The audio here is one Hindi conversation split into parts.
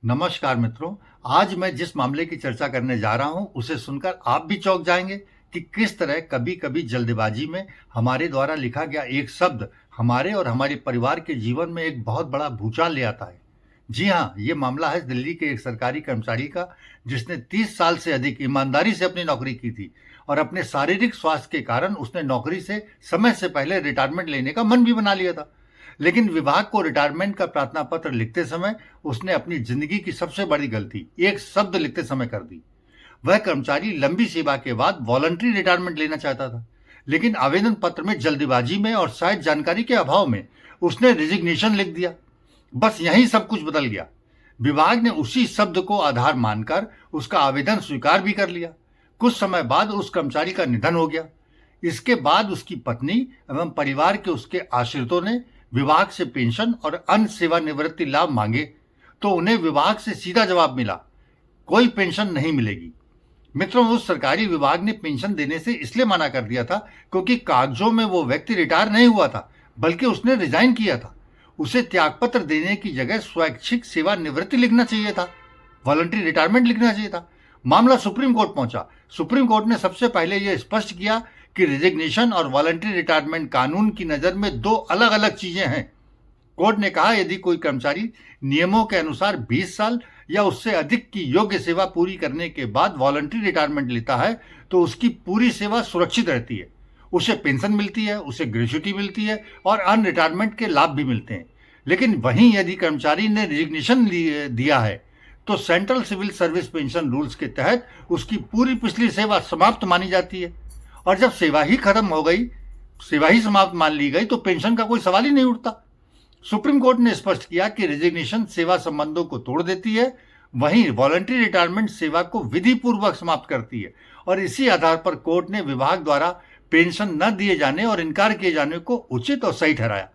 नमस्कार मित्रों। आज मैं जिस मामले की चर्चा करने जा रहा हूं उसे सुनकर आप भी चौंक जाएंगे कि किस तरह कभी-कभी जल्दबाजी में हमारे द्वारा लिखा गया एक शब्द हमारे और हमारे परिवार के जीवन में एक बहुत बड़ा भूचाल ले आता है। जी हां, ये मामला है दिल्ली के एक सरकारी कर्मचारी का, जिसने 30 साल से अधिक ईमानदारी से अपनी नौकरी की थी और अपने शारीरिक स्वास्थ्य के कारण उसने नौकरी से समय से पहले रिटायरमेंट लेने का मन भी बना लिया था। लेकिन विभाग को रिटायरमेंट का प्रार्थना पत्र लिखते समय उसने अपनी जिंदगी की सबसे बड़ी गलती एक शब्द लिखते समय कर दी। वह कर्मचारी लंबी सेवा के बाद वॉलंटरी रिटायरमेंट लेना चाहता था, लेकिन आवेदन पत्र में जल्दबाजी में और शायद जानकारी के अभाव में उसने रिजिग्नेशन लिख दिया। बस यहीं सब कुछ बदल गया। विभाग ने उसी शब्द को आधार मानकर उसका आवेदन स्वीकार भी कर लिया। कुछ समय बाद उस कर्मचारी का निधन हो गया। इसके बाद उसकी पत्नी एवं परिवार के उसके आश्रितों ने विभाग से पेंशन और अन्य सेवानिवृत्ति लाभ मांगे, तो उन्हें विभाग से सीधा जवाब मिला, कोई पेंशन नहीं मिलेगी। मित्रों, उस सरकारी विभाग ने पेंशन देने से इसलिए मना कर दिया था क्योंकि कागजों में वो व्यक्ति रिटायर नहीं हुआ था, बल्कि उसने रिजाइन किया था। उसे त्यागपत्र देने की जगह स्वैच्छिक सेवानिवृत्ति लिखना चाहिए था, वॉलंटरी रिटायरमेंट लिखना चाहिए था। मामला सुप्रीम कोर्ट पहुंचा। सुप्रीम कोर्ट ने सबसे पहले यह स्पष्ट किया कि रिजिग्नेशन और वॉलंटरी रिटायरमेंट कानून की नजर में दो अलग अलग चीजें हैं। कोर्ट ने कहा, यदि कोई कर्मचारी नियमों के अनुसार 20 साल या उससे अधिक की योग्य सेवा पूरी करने के बाद वॉलंटरी रिटायरमेंट लेता है, तो उसकी पूरी सेवा सुरक्षित रहती है। उसे पेंशन मिलती है, उसे ग्रेच्युटी मिलती है और अन्य रिटायरमेंट के लाभ भी मिलते हैं। लेकिन वहीं यदि कर्मचारी ने रिजिग्नेशन दिया है, तो central civil service pension rules के तहत उसकी पूरी पिछली सेवा समाप्त मानी जाती है। और जब सेवा ही खत्म हो गई, सेवा ही समाप्त मान ली गई, तो पेंशन का कोई सवाल ही नहीं उठता। सुप्रीम कोर्ट ने स्पष्ट किया कि रिजिग्नेशन सेवा संबंधों को तोड़ देती है, वहीं वॉलंटरी रिटायरमेंट सेवा को विधि पूर्वक समाप्त करती है। और इसी आधार पर कोर्ट ने विभाग द्वारा पेंशन न दिए जाने और इनकार किए जाने को उचित और सही ठहराया।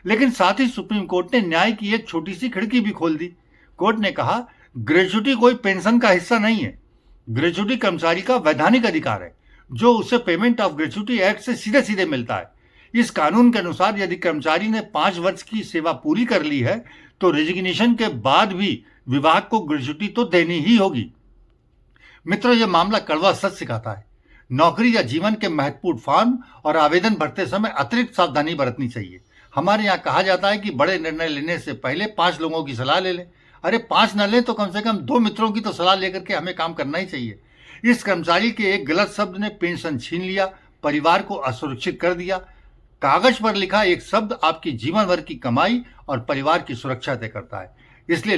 लेकिन साथ ही सुप्रीम कोर्ट ने न्याय की एक छोटी सी खिड़की भी खोल दी। कोर्ट ने कहा, ग्रेच्युटी कोई पेंशन का हिस्सा नहीं है। ग्रेच्युटी कर्मचारी का वैधानिक अधिकार है, जो उसे पेमेंट ऑफ ग्रेच्युटी एक्ट से सीधे सीधे मिलता है। इस कानून के अनुसार यदि कर्मचारी ने 5 वर्ष की सेवा पूरी कर ली है, तो रिजिग्नेशन के बाद भी विभाग को ग्रेच्युटी तो देनी ही होगी। मित्रों, यह मामला कड़वा सच सिखाता है। नौकरी या जीवन के महत्वपूर्ण फॉर्म और आवेदन भरते समय अतिरिक्त सावधानी बरतनी चाहिए। हमारे यहाँ कहा जाता है कि बड़े निर्णय लेने से पहले 5 लोगों की सलाह ले लें। अरे 5 न लें तो कम से कम 2 मित्रों की तो सलाह लेकर के हमें काम करना ही चाहिए। इस कर्मचारी के एक गलत शब्द ने पेंशन छीन लिया, परिवार को असुरक्षित कर दिया। कागज पर लिखा एक शब्द आपकी जीवन भर की कमाई और परिवार की सुरक्षा तय करता है। इसलिए